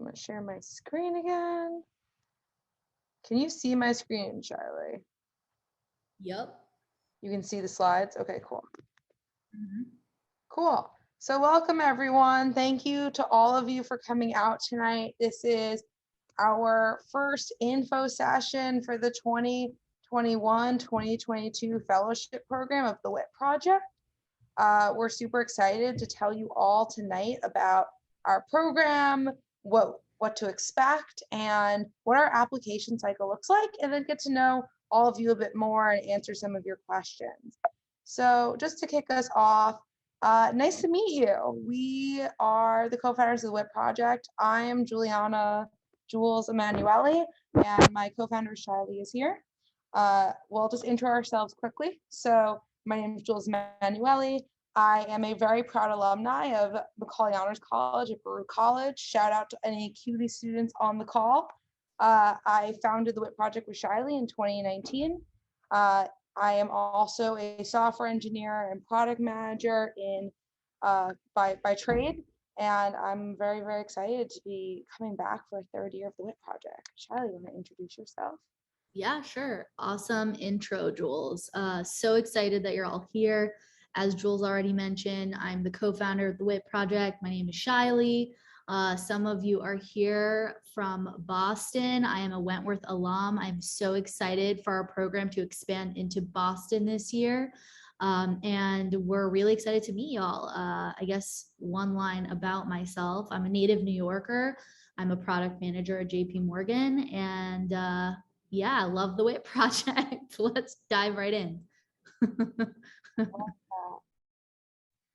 I'm gonna share my screen again. Can you see my screen, Charlie? Yep. You can see the slides? Okay, cool. Mhm. Cool. So welcome everyone. Thank you to all of you for coming out tonight. This is our first info session for the 2021-2022 fellowship program of the WIT project. We're super excited to tell you all tonight about our program, what to expect, and what our application cycle looks like, and then get to know all of you a bit more and answer some of your questions. So just to kick us off, nice to meet you. We are the co-founders of the WIT project. I am Jules Emanuele, and my co-founder Charlie is here. We'll just intro ourselves quickly. So my name is Jules Emanuele. I am a very proud alumni of Macaulay Honors College at Baruch College. Shout out to any CUNY students on the call. I founded the WIT project with Shiley in 2019. I am also a software engineer and product manager in by trade, and I'm very, very excited to be coming back for a third year of the WIT project. Shiley, you want to introduce yourself? Yeah, sure. Awesome intro, Jules. So excited that you're all here. As Jules already mentioned, I'm the co-founder of the WIT project. My name is Shiley. Some of you are here from Boston. I am a Wentworth alum. I'm so excited for our program to expand into Boston this year. And we're really excited to meet y'all. I guess one line about myself, I'm a native New Yorker. I'm a product manager at JP Morgan, and yeah, I love the WIT project. Let's dive right in.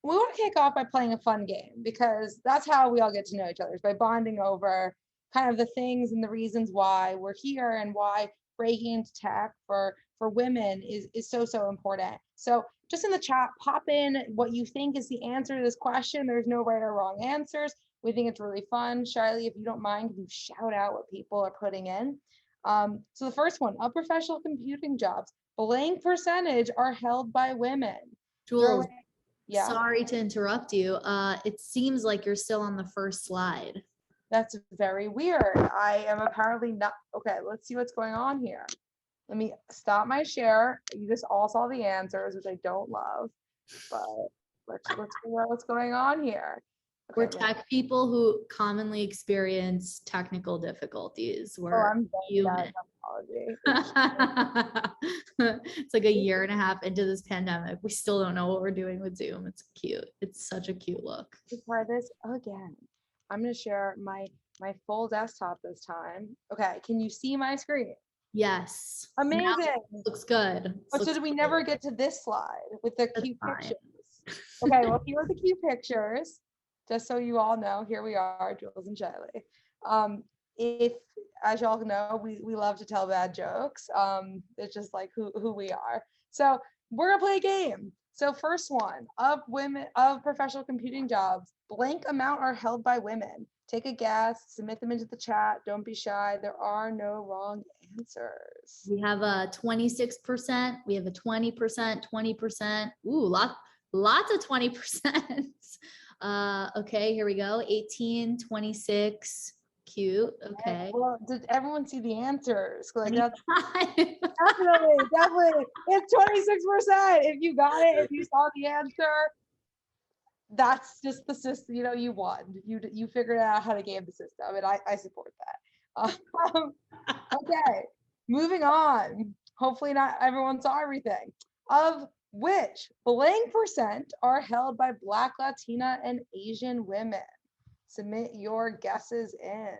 We want to kick off by playing a fun game because that's how we all get to know each other, is by bonding over kind of the things and the reasons why we're here and why breaking into tech for women is so important. So just in the chat, pop in what you think is the answer to this question. There's no right or wrong answers. We think it's really fun. Charlie, if you don't mind, can you shout out what people are putting in? So the first one, of professional computing jobs, blank percentage are held by women. Jules, Yeah. sorry to interrupt you. It seems like you're still on the first slide. That's very weird. I am apparently not. Okay, let's see what's going on here. Let me stop my share. You just all saw the answers, which I don't love, but let's figure out what's going on here. We're Okay, tech people who commonly experience technical difficulties. We're I'm human. It's like a year and a half into this pandemic. We still don't know what we're doing with Zoom. It's cute. It's such a cute look. Let's try this again. I'm gonna share my full desktop this time. Okay, can you see my screen? Yes. Amazing. Looks good. Oh, so did we never get to this slide with the cute pictures? Okay, well, here are the cute pictures. Just so you all know, here we are, Jules and Shiley. If, as y'all know, we love to tell bad jokes. It's just like who we are. So we're gonna play a game. So first one, of professional computing jobs, blank amount are held by women. Take a guess, submit them into the chat. Don't be shy. There are no wrong answers. We have a 26%. We have a 20%, 20%. Ooh, lots of 20%. Okay, here we go. 18, 26. Cute. Okay. Well, did everyone see the answers? Like that's 25. definitely. It's 26%. If you got it, if you saw the answer, that's just the system. You know, you won. You figured out how to game the system, and I support that. Okay, moving on. Hopefully, not everyone saw everything. Of which blank percent are held by Black, Latina, and Asian women? Submit your guesses in.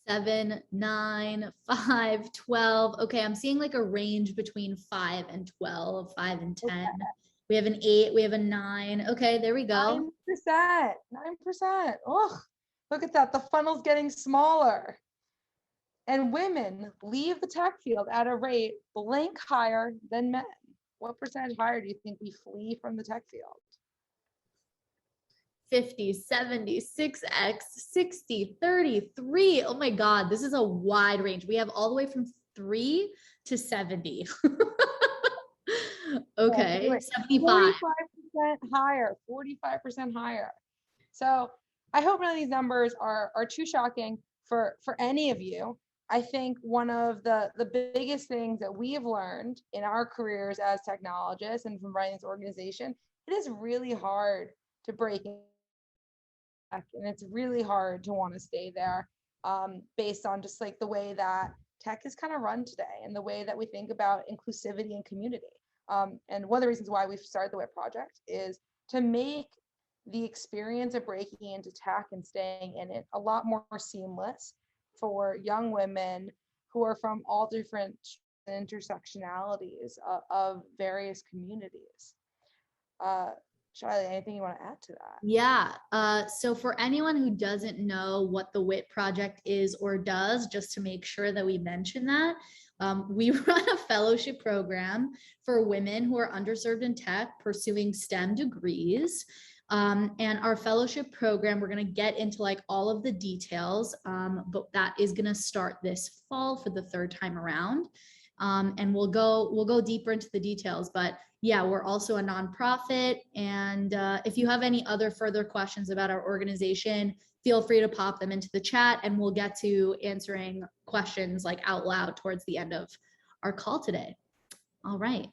7, 9, 5, 12. Okay, I'm seeing like a range between 5 and 12, 5 and 10. Okay. We have an 8, we have a 9. Okay, there we go. 9%. 9%. Oh, look at that. The funnel's getting smaller. And women leave the tech field at a rate blank higher than men. What percentage higher do you think we flee from the tech field? 50, 70, 6x, 60, 33. Oh my God, this is a wide range. We have all the way from 3 to 70. Okay, yeah, 75. 45% higher, 45% higher. So I hope none of these numbers are too shocking. for any of you. I think one of the biggest things that we have learned in our careers as technologists and from running this organization, it is really hard to break in tech, and it's really hard to want to stay there, based on just like the way that tech is kind of run today and the way that we think about inclusivity and community. And one of the reasons why we've started the WIT project is to make the experience of breaking into tech and staying in it a lot more seamless for young women who are from all different intersectionalities of various communities. Charlie, anything you want to add to that? Yeah. So for anyone who doesn't know what the WIT project is or does, just to make sure that we mention that, we run a fellowship program for women who are underserved in tech pursuing STEM degrees. And our fellowship program, we're going to get into like all of the details, but that is going to start this fall for the third time around. And we'll go deeper into the details, but yeah, we're also a nonprofit. And if you have any other further questions about our organization, feel free to pop them into the chat and we'll get to answering questions like out loud towards the end of our call today. All right.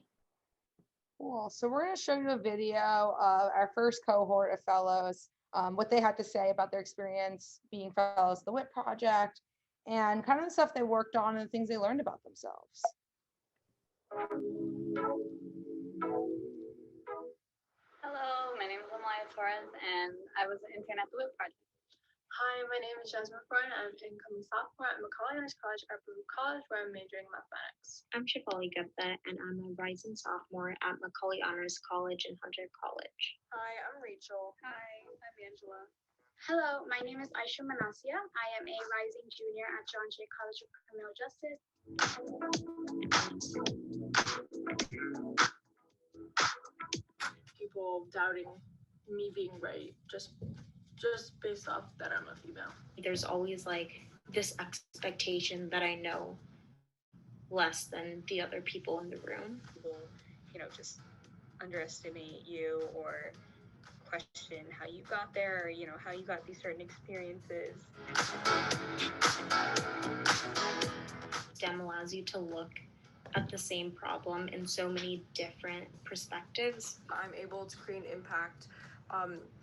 Cool. So we're going to show you a video of our first cohort of fellows, what they had to say about their experience being fellows of the WIT project, and kind of the stuff they worked on and the things they learned about themselves. Hello, my name is Amalia Torres, and I was an intern at the WIT project. Hi, my name is Jasmine Freund. I'm an incoming sophomore at Macaulay Honors College at Baruch College, where I'm majoring in mathematics. I'm Shefali Gupta, and I'm a rising sophomore at Macaulay Honors College in Hunter College. Hi, I'm Rachel. Hi, I'm Angela. Hello, my name is Aisha Manasia. I am a rising junior at John Jay College of Criminal Justice. People doubting me being right just based off that I'm a female. There's always like this expectation that I know less than the other people in the room. People, just underestimate you or question how you got there, or how you got these certain experiences. STEM allows you to look at the same problem in so many different perspectives. I'm able to create an impact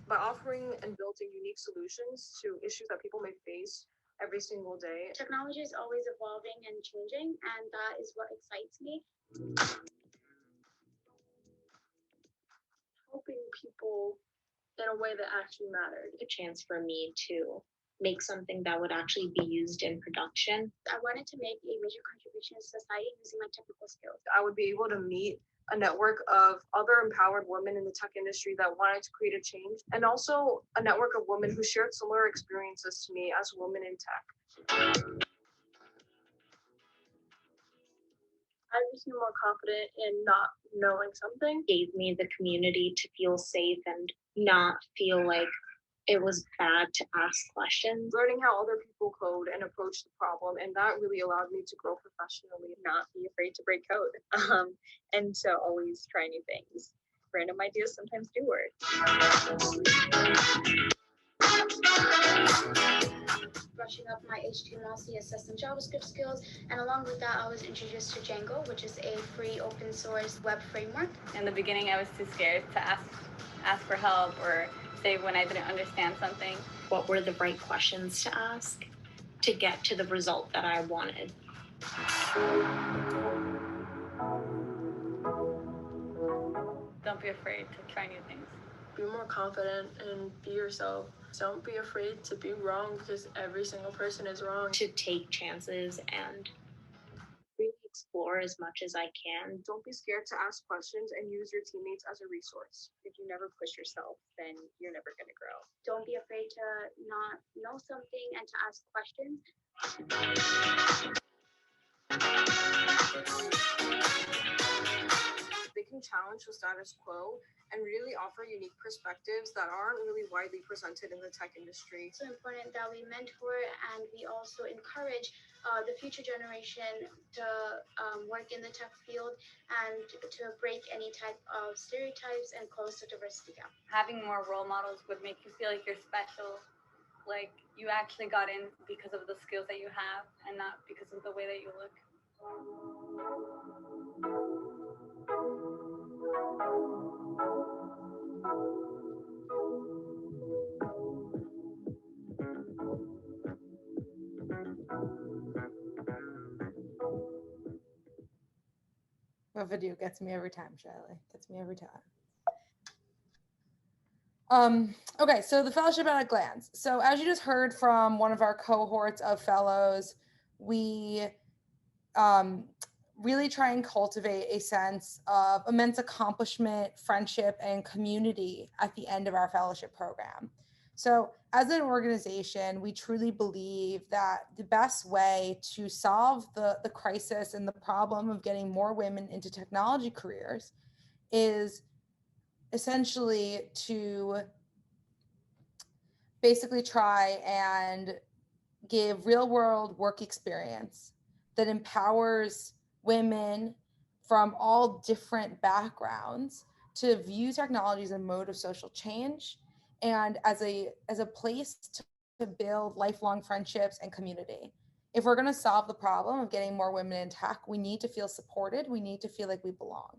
by offering and building unique solutions to issues that people may face every single day. Technology is always evolving and changing, and that is what excites me. Helping people in a way that actually mattered. A chance for me to make something that would actually be used in production. I wanted to make a major contribution to society using my technical skills. I would be able to meet a network of other empowered women in the tech industry that wanted to create a change, and also a network of women who shared similar experiences to me as women in tech. I just feel more confident in not knowing something. Gave me the community to feel safe and not feel like it was bad to ask questions. Learning how other people code and approach the problem, and that really allowed me to grow professionally. Not be afraid to break code, and to always try new things. Random ideas sometimes do work. Brushing up my HTML, CSS, and JavaScript skills, and along with that, I was introduced to Django, which is a free open source web framework. In the beginning, I was too scared to ask for help or say when I didn't understand something. What were the right questions to ask to get to the result that I wanted? Don't be afraid to try new things. Be more confident and be yourself. Don't be afraid to be wrong, because every single person is wrong. To take chances and really explore as much as I can. Don't be scared to ask questions and use your teammates as a resource. If you never push yourself, then you're never going to grow. Don't be afraid to not know something and to ask questions. They can challenge the status quo and really offer unique perspectives that aren't really widely presented in the tech industry. It's so important that we mentor and we also encourage the future generation to work in the tech field and to break any type of stereotypes and close the diversity gap. Having more role models would make you feel like you're special. Like you actually got in because of the skills that you have and not because of the way that you look. That video gets me every time, Shiley. Gets me every time. Okay, so the fellowship at a glance. So as you just heard from one of our cohorts of fellows, we really try and cultivate a sense of immense accomplishment, friendship, and community at the end of our fellowship program. So as an organization, we truly believe that the best way to solve the crisis and the problem of getting more women into technology careers is essentially to basically try and give real world work experience that empowers women from all different backgrounds to view technology as a mode of social change and as a place to build lifelong friendships and community. If we're going to solve the problem of getting more women in tech, we need to feel supported. We need to feel like we belong.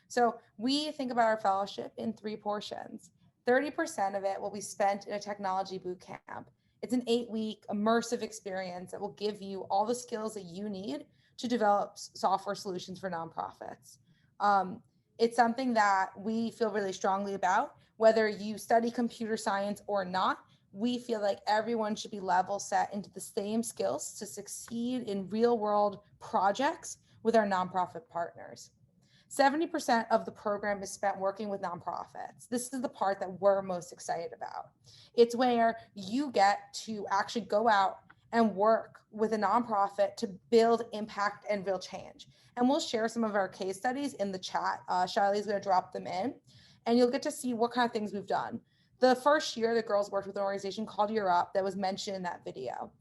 So we think about our fellowship in 3 portions. 30% of it will be spent in a technology boot camp. It's an 8-week immersive experience that will give you all the skills that you need to develop software solutions for nonprofits. It's something that we feel really strongly about. Whether you study computer science or not, we feel like everyone should be level set into the same skills to succeed in real world projects with our nonprofit partners. 70% of the program is spent working with nonprofits. This is the part that we're most excited about. It's where you get to actually go out and work with a nonprofit to build impact and real change. And we'll share some of our case studies in the chat. Shiley's going to drop them in, and you'll get to see what kind of things we've done. The first year, the girls worked with an organization called Year Up that was mentioned in that video.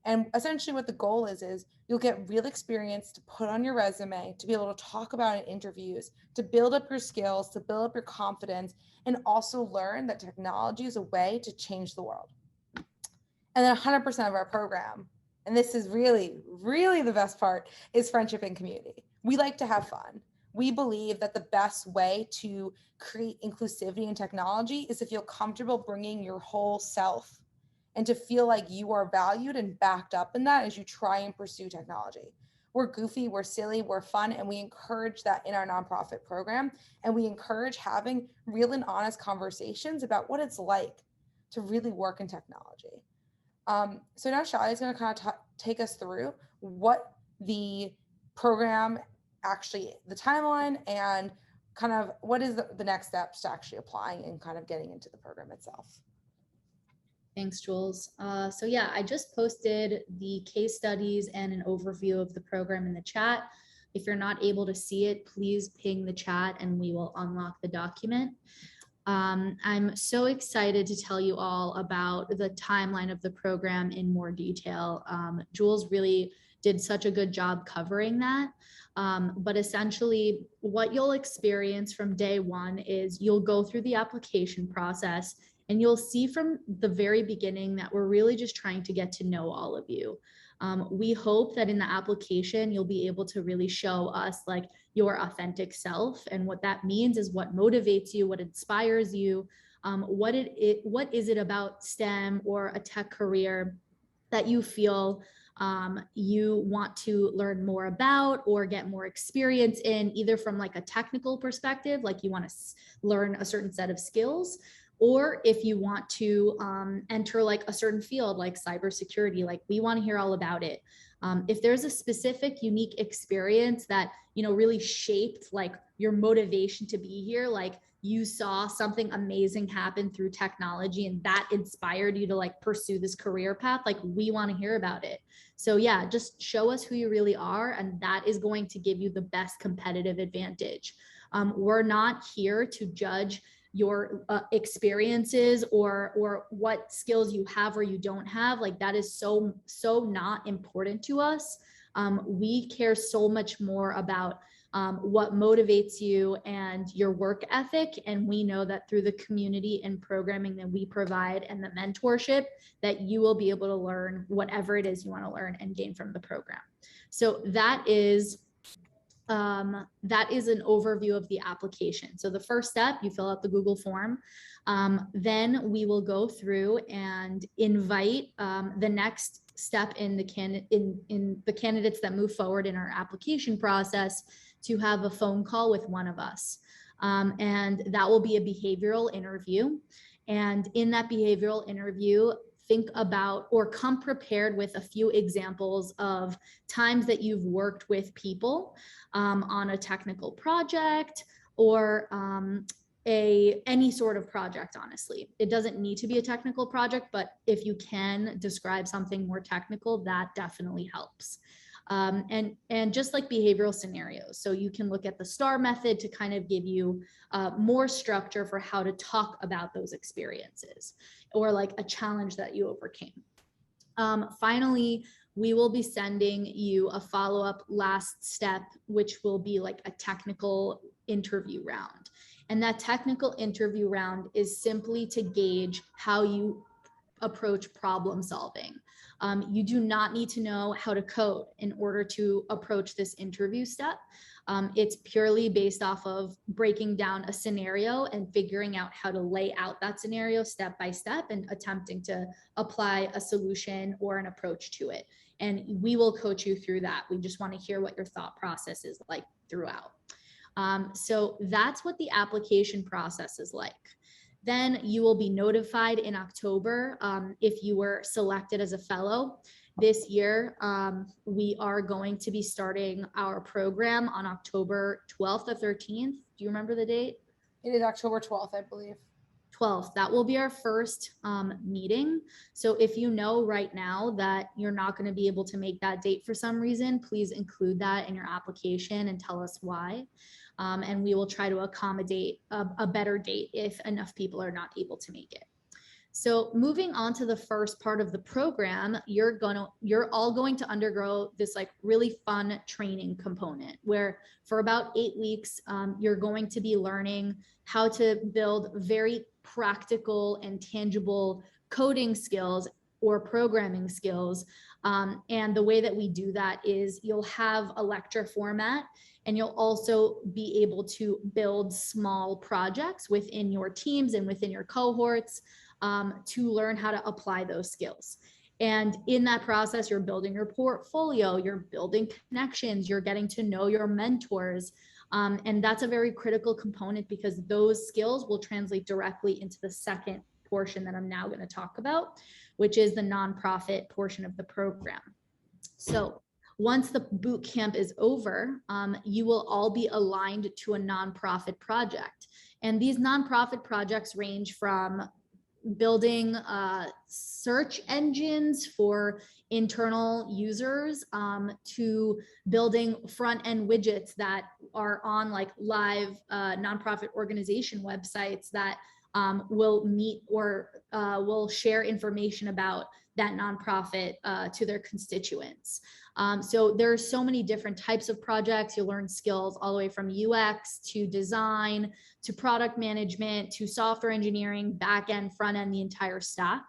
And essentially what the goal is you'll get real experience to put on your resume, to be able to talk about in interviews, to build up your skills, to build up your confidence, and also learn that technology is a way to change the world. And then 100% of our program, and this is really, really the best part, is friendship and community. We like to have fun. We believe that the best way to create inclusivity in technology is to feel comfortable bringing your whole self and to feel like you are valued and backed up in that as you try and pursue technology. We're goofy, we're silly, we're fun, and we encourage that in our nonprofit program. And we encourage having real and honest conversations about what it's like to really work in technology. So now Shiley is going to kind of take us through what the program actually, the timeline, and kind of what is the next steps to actually applying and kind of getting into the program itself. Thanks, Jules. So yeah, I just posted the case studies and an overview of the program in the chat. If you're not able to see it, please ping the chat and we will unlock the document. I'm so excited to tell you all about the timeline of the program in more detail. Jules really did such a good job covering that. But essentially what you'll experience from day one is you'll go through the application process and you'll see from the very beginning that we're really just trying to get to know all of you. We hope that in the application, you'll be able to really show us like your authentic self. And what that means is what motivates you, what inspires you, what is it about STEM or a tech career that you feel you want to learn more about or get more experience in, either from like a technical perspective, like you want to learn a certain set of skills, or if you want to enter like a certain field like cybersecurity, like we want to hear all about it. If there's a specific unique experience that, you know, really shaped like your motivation to be here, like you saw something amazing happen through technology and that inspired you to like pursue this career path, like we want to hear about it. So yeah, just show us who you really are, and that is going to give you the best competitive advantage. We're not here to judge your experiences or what skills you have or you don't have. Like that is so not important to us. We care so much more about what motivates you, and your work ethic. And we know that through the community and programming that we provide and the mentorship, that you will be able to learn whatever it is you want to learn and gain from the program. So that is an overview of the application. So the first step, you fill out the Google form. Then we will go through and invite the next step in the candidates that move forward in our application process to have a phone call with one of us. And that will be a behavioral interview. And in that behavioral interview, think about or come prepared with a few examples of times that you've worked with people on a technical project or any sort of project. Honestly, it doesn't need to be a technical project, but if you can describe something more technical, that definitely helps. And just like behavioral scenarios, so you can look at the STAR method to kind of give you more structure for how to talk about those experiences, or like a challenge that you overcame. Finally, we will be sending you a follow-up last step, which will be like a technical interview round. And that technical interview round is simply to gauge how you approach problem solving. You do not need to know how to code in order to approach this interview step. It's purely based off of breaking down a scenario and figuring out how to lay out that scenario step by step and attempting to apply a solution or an approach to it. And we will coach you through that. We just want to hear what your thought process is like throughout. So that's what the application process is like. Then you will be notified in October if you were selected as a fellow. This year, we are going to be starting our program on October 12th or 13th. Do you remember the date? It is October 12th, I believe. 12th. That will be our first meeting. So if you know right now that you're not going to be able to make that date for some reason, please include that in your application and tell us why. And we will try to accommodate a better date if enough people are not able to make it. So moving on to the first part of the program, you're all going to undergo this like really fun training component where for about 8 weeks, you're going to be learning how to build very practical and tangible coding skills or programming skills. And the way that we do that is you'll have a lecture format, and you'll also be able to build small projects within your teams and within your cohorts to learn how to apply those skills. And in that process, you're building your portfolio, you're building connections, you're getting to know your mentors. And that's a very critical component because those skills will translate directly into the second portion that I'm now going to talk about, which is the nonprofit portion of the program. So once the boot camp is over, you will all be aligned to a nonprofit project. And these nonprofit projects range from building search engines for internal users to building front end widgets that are on like live nonprofit organization websites that will meet or will share information about that nonprofit to their constituents. So there are so many different types of projects. You'll learn skills all the way from UX to design to product management to software engineering, back end, front end, the entire stack.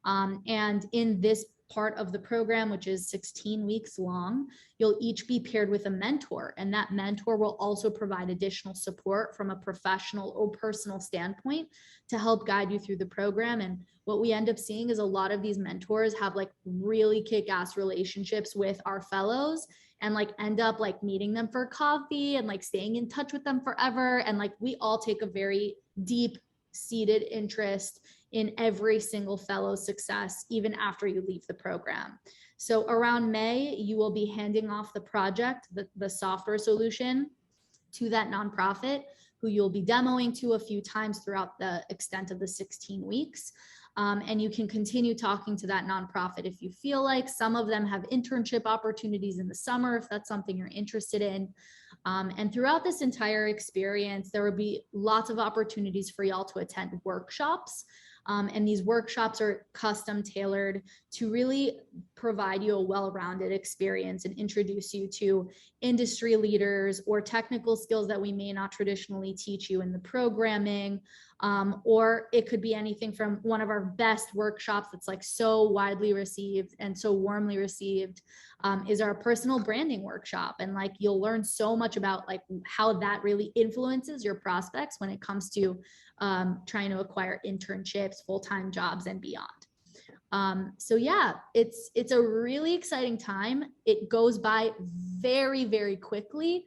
And in this part of the program, which is 16 weeks long, you'll each be paired with a mentor, and that mentor will also provide additional support from a professional or personal standpoint to help guide you through the program. And what we end up seeing is a lot of these mentors have like really kick-ass relationships with our fellows and like end up like meeting them for coffee and like staying in touch with them forever. And like we all take a very deep seated interest in every single fellow's success, even after you leave the program. So around May, you will be handing off the project, the software solution, to that nonprofit who you'll be demoing to a few times throughout the extent of the 16 weeks. And you can continue talking to that nonprofit if you feel like. Some of them have internship opportunities in the summer if that's something you're interested in. And throughout this entire experience, there will be lots of opportunities for y'all to attend workshops. And these workshops are custom tailored to really provide you a well-rounded experience and introduce you to industry leaders or technical skills that we may not traditionally teach you in the programming. Or it could be anything from one of our best workshops that's like so widely received and so warmly received, is our personal branding workshop. And like, you'll learn so much about like how that really influences your prospects when it comes to trying to acquire internships, full-time jobs, and beyond. So yeah, it's a really exciting time. It goes by very, very quickly.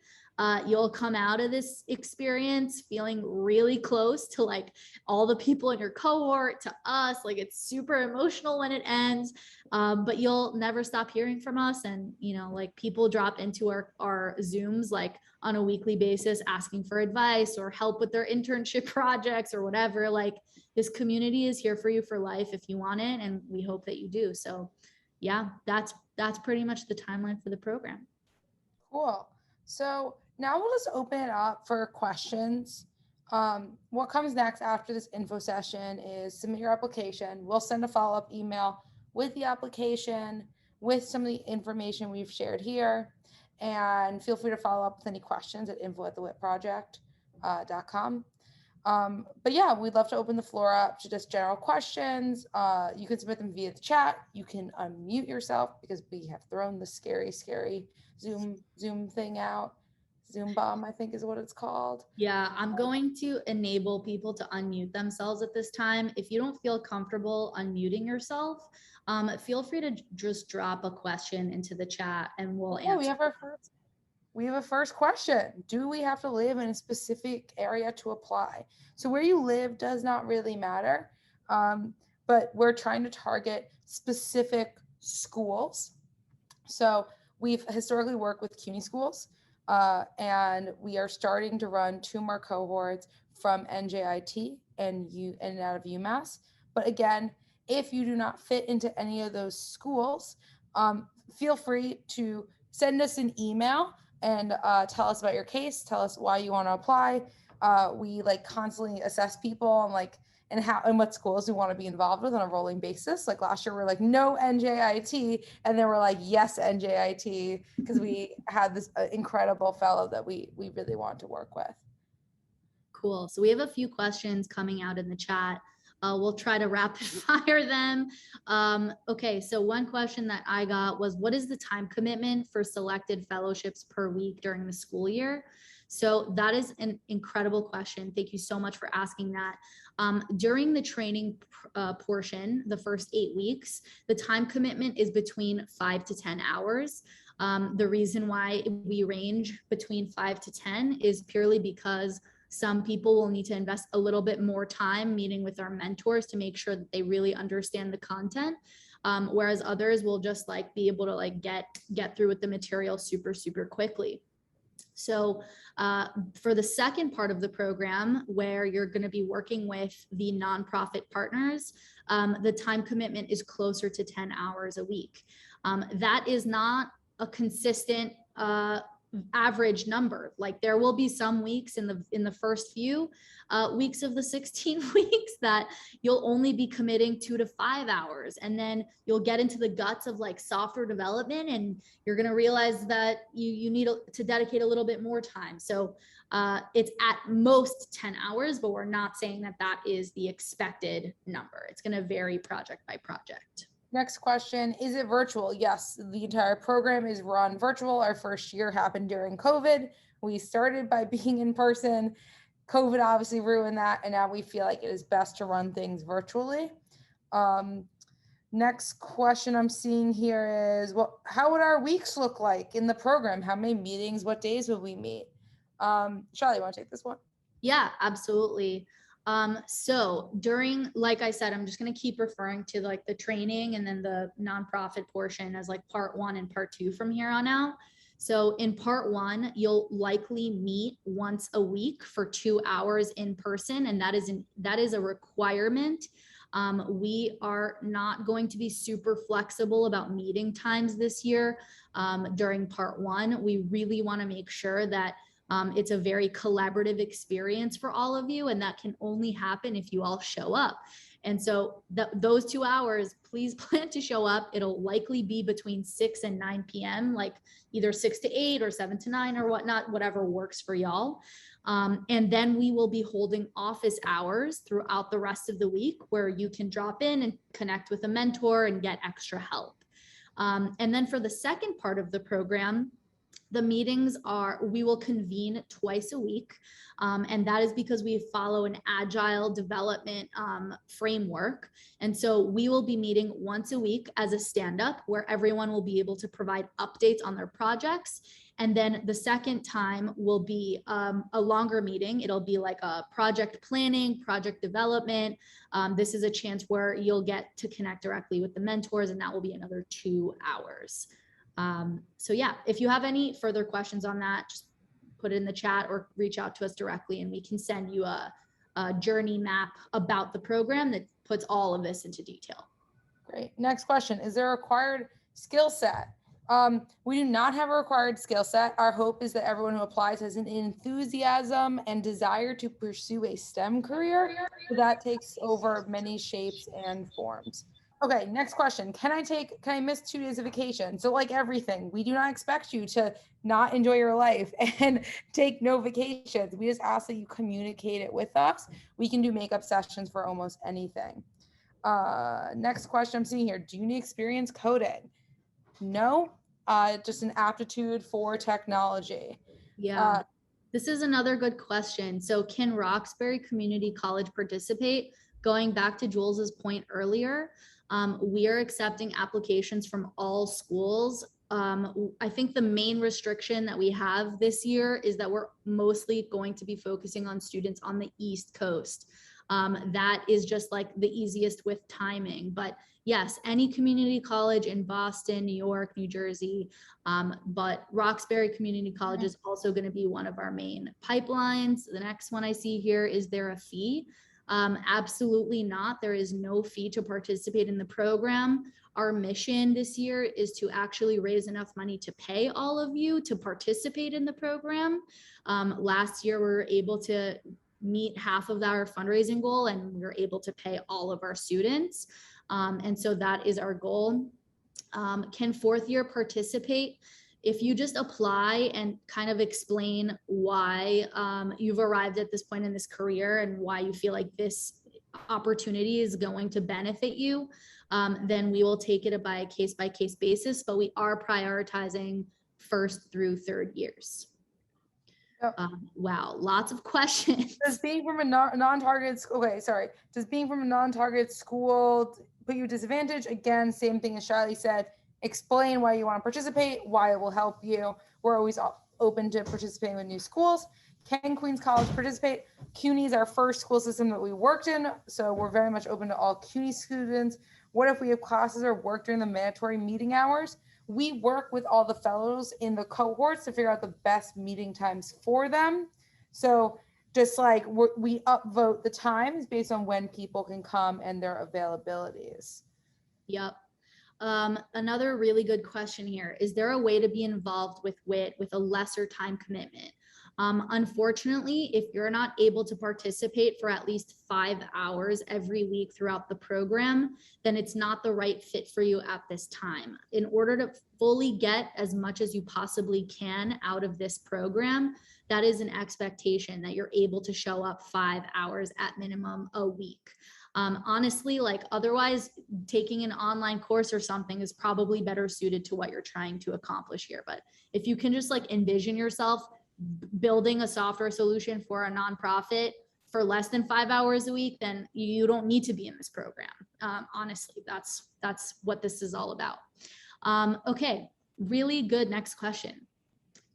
You'll come out of this experience feeling really close to like all the people in your cohort, to us. Like, it's super emotional when it ends, but you'll never stop hearing from us. And, you know, like, people drop into our Zooms like on a weekly basis asking for advice or help with their internship projects or whatever. Like, this community is here for you for life if you want it, and we hope that you do. So yeah, that's pretty much the timeline for the program. Cool. So now we'll just open it up for questions. What comes next after this info session is submit your application. We'll send a follow-up email with the application, with some of the information we've shared here. And feel free to follow up with any questions at info@thewitproject.com. But yeah, we'd love to open the floor up to just general questions. You can submit them via the chat. You can unmute yourself because we have thrown the scary Zoom thing out. Zoom bomb, I think is what it's called. Yeah, I'm going to enable people to unmute themselves at this time. If you don't feel comfortable unmuting yourself, feel free to just drop a question into the chat and we'll answer. We have a first question. Do we have to live in a specific area to apply? So where you live does not really matter, but we're trying to target specific schools. So we've historically worked with CUNY schools, and we are starting to run 2 more cohorts from NJIT and out of UMass. But again, if you do not fit into any of those schools, feel free to send us an email and tell us about your case. Tell us why you want to apply. We like constantly assess people and what schools we want to be involved with on a rolling basis. Like last year, we're like, no NJIT. And then we're like, yes, NJIT, because we had this incredible fellow that we really want to work with. Cool. So we have a few questions coming out in the chat. We'll try to rapid fire them. Okay, so one question that I got was, what is the time commitment for selected fellowships per week during the school year? So that is an incredible question. Thank you so much for asking that. During the training portion, the first 8 weeks, the time commitment is between 5 to 10 hours. The reason why we range between 5 to 10 is purely because some people will need to invest a little bit more time meeting with our mentors to make sure that they really understand the content. Whereas others will just like be able to like get through with the material super quickly. So for the second part of the program, where you're going to be working with the nonprofit partners, the time commitment is closer to 10 hours a week. That is not a consistent average number. Like, there will be some weeks in the first few weeks of the 16 weeks that you'll only be committing 2 to 5 hours, and then you'll get into the guts of like software development and you're going to realize that you need to dedicate a little bit more time. So it's at most 10 hours, but we're not saying that that is the expected number. It's going to vary project by project. Next question, is it virtual? Yes, the entire program is run virtual. Our first year happened during COVID. We started by being in person. COVID obviously ruined that, and now we feel like it is best to run things virtually. Next question I'm seeing here is, well, how would our weeks look like in the program? How many meetings, what days would we meet? Charlie, you want to take this one? Yeah, absolutely. So during, like I said, I'm just going to keep referring to like the training and then the nonprofit portion as like part 1 and part 2 from here on out. So in part 1, you'll likely meet once a week for 2 hours in person, and that is a requirement. We are not going to be super flexible about meeting times this year. During part 1, we really want to make sure that it's a very collaborative experience for all of you, and that can only happen if you all show up. And so those 2 hours, please plan to show up. It'll likely be between 6 and 9 p.m., like either 6 to 8 or 7 to 9 or whatnot, whatever works for y'all. And then we will be holding office hours throughout the rest of the week where you can drop in and connect with a mentor and get extra help. And then for the second part of the program, the meetings we will convene twice a week. And that is because we follow an agile development framework. And so we will be meeting once a week as a stand-up where everyone will be able to provide updates on their projects. And then the second time will be a longer meeting. It'll be like a project planning, project development. This is a chance where you'll get to connect directly with the mentors, and that will be another 2 hours. So yeah, if you have any further questions on that, just put it in the chat or reach out to us directly and we can send you a journey map about the program that puts all of this into detail. Great. Next question. Is there a required skill set? We do not have a required skill set. Our hope is that everyone who applies has an enthusiasm and desire to pursue a STEM career. So that takes over many shapes and forms. Okay, next question. Can I miss 2 days of vacation? So like everything, we do not expect you to not enjoy your life and take no vacations. We just ask that you communicate it with us. We can do makeup sessions for almost anything. Next question I'm seeing here. Do you need experience coding? No, just an aptitude for technology. Yeah, this is another good question. So can Roxbury Community College participate? Going back to Jules's point earlier, we are accepting applications from all schools. I think the main restriction that we have this year is that we're mostly going to be focusing on students on the East Coast. That is just like the easiest with timing. But yes, any community college in Boston, New York, New Jersey, but Roxbury Community College is also going to be one of our main pipelines. The next one I see here, is there a fee? Absolutely not. There is no fee to participate in the program. Our mission this year is to actually raise enough money to pay all of you to participate in the program. Last year, we were able to meet half of our fundraising goal and we were able to pay all of our students. And so that is our goal. Can fourth year participate? If you just apply and kind of explain why you've arrived at this point in this career and why you feel like this opportunity is going to benefit you, then we will take it by a case-by-case basis, but we are prioritizing first through third years. Yep. Wow, lots of questions. Does being from a non-target school put you at disadvantage? Again, same thing as Shiley said. Explain why you want to participate, why it will help you. We're always open to participating with new schools. Can Queens College participate? CUNY is our first school system that we worked in, so we're very much open to all CUNY students. What if we have classes or work during the mandatory meeting hours? We work with all the fellows in the cohorts to figure out the best meeting times for them. So just like we upvote the times based on when people can come and their availabilities. Yep. Another really good question here. Is there a way to be involved with WIT with a lesser time commitment? Unfortunately, if you're not able to participate for at least 5 hours every week throughout the program, then it's not the right fit for you at this time. In order to fully get as much as you possibly can out of this program, that is an expectation that you're able to show up 5 hours at minimum a week. Honestly, like otherwise taking an online course or something is probably better suited to what you're trying to accomplish here. But if you can just like envision yourself building a software solution for a nonprofit for less than 5 hours a week, then you don't need to be in this program. Honestly, that's what this is all about. Okay, really good next question.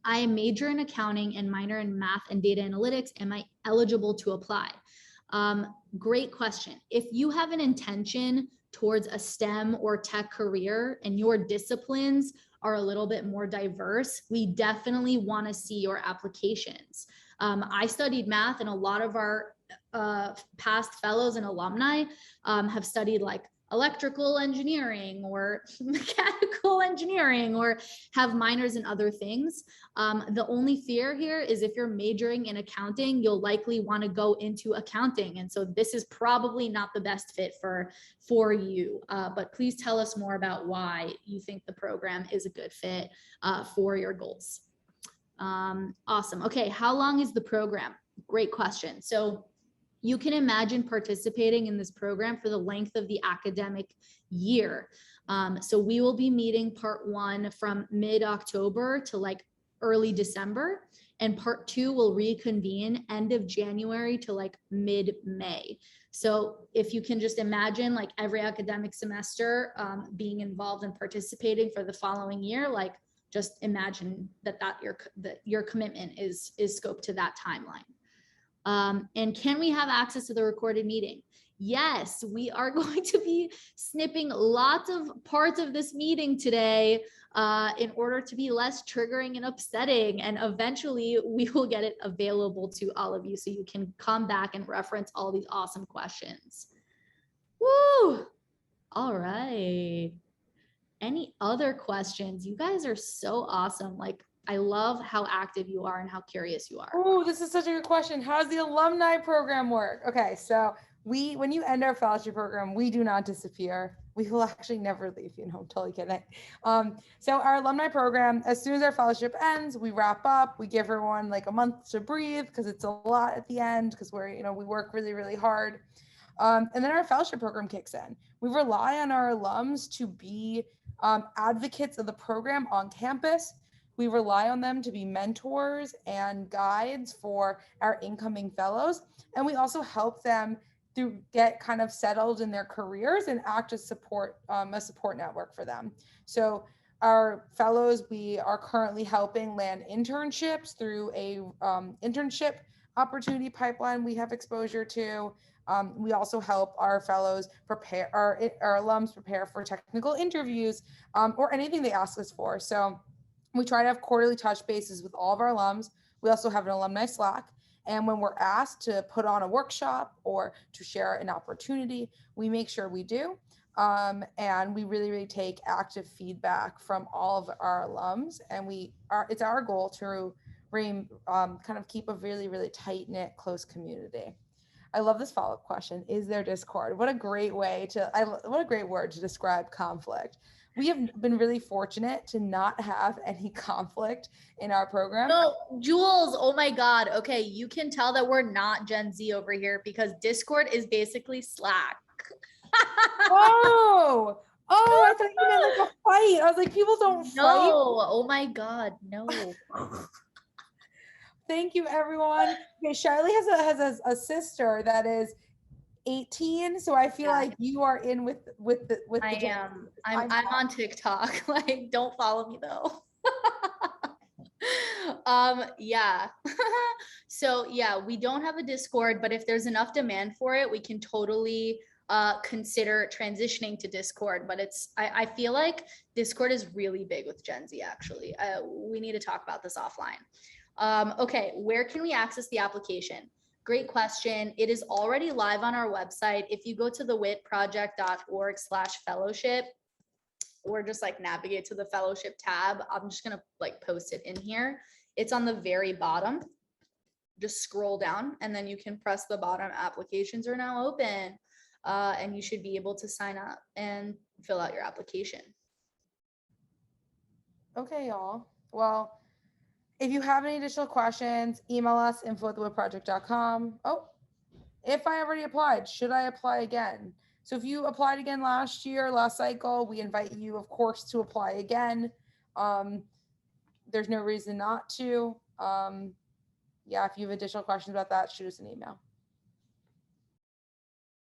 I major in accounting and minor in math and data analytics. Am I eligible to apply? Great question. If you have an intention towards a STEM or tech career and your disciplines are a little bit more diverse, we definitely want to see your applications. I studied math, and a lot of our past fellows and alumni have studied like electrical engineering or mechanical engineering or have minors in other things. The only fear here is if you're majoring in accounting, you'll likely want to go into accounting. And so this is probably not the best fit for you. But please tell us more about why you think the program is a good fit for your goals. Awesome. Okay, how long is the program? Great question. So you can imagine participating in this program for the length of the academic year. So we will be meeting part 1 from mid-October to like early December, and part 2 will reconvene end of January to like mid-May. So if you can just imagine like every academic semester being involved and participating for the following year, like just imagine that your commitment is scoped to that timeline. And can we have access to the recorded meeting? Yes, we are going to be snipping lots of parts of this meeting today in order to be less triggering and upsetting. And eventually we will get it available to all of you so you can come back and reference all these awesome questions. Woo! All right. Any other questions? You guys are so awesome. Like, I love how active you are and how curious you are. Oh, this is such a good question. How does the alumni program work? Okay, so when you end our fellowship program, we do not disappear. We will actually never leave you. No, I'm totally kidding. So our alumni program, as soon as our fellowship ends, we wrap up. We give everyone like a month to breathe because it's a lot at the end because we work really, really hard. And then our fellowship program kicks in. We rely on our alums to be advocates of the program on campus. We rely on them to be mentors and guides for our incoming fellows. And we also help them to get kind of settled in their careers and act as a support network for them. So our fellows, we are currently helping land internships through a internship opportunity pipeline we have exposure to. We also help our fellows prepare, our alums prepare for technical interviews or anything they ask us for. So we try to have quarterly touch bases with all of our alums. We also have an alumni Slack. And when we're asked to put on a workshop or to share an opportunity, we make sure we do. And we really, really take active feedback from all of our alums. And it's our goal to kind of keep a really, really tight knit, close community. I love this follow-up question. Is there Discord? What a great word to describe conflict. We have been really fortunate to not have any conflict in our program. No, Jules, oh my God. Okay, you can tell that we're not Gen Z over here because Discord is basically Slack. Oh, I thought you meant like a fight. I was like, people don't fight. No, oh my God, no. Thank you, everyone. Okay, Shiley has a sister that is 18, so I feel like you are in with the I am. I'm on TikTok. Like, don't follow me though. Yeah. So yeah, we don't have a Discord, but if there's enough demand for it, we can totally consider transitioning to Discord. But I feel like Discord is really big with Gen Z actually. We need to talk about this offline. Okay, where can we access the application? Great question. It is already live on our website. If you go to thewhitproject.org/fellowship or just like navigate to the fellowship tab, I'm just gonna like post it in here. It's on the very bottom. Just scroll down and then you can press the bottom. Applications are now open and you should be able to sign up and fill out your application. Okay, y'all. Well, if you have any additional questions, email us info@thewhitproject.com. Oh, if I already applied, should I apply again? So if you applied again last cycle, we invite you, of course, to apply again. There's no reason not to. Yeah, if you have additional questions about that, shoot us an email.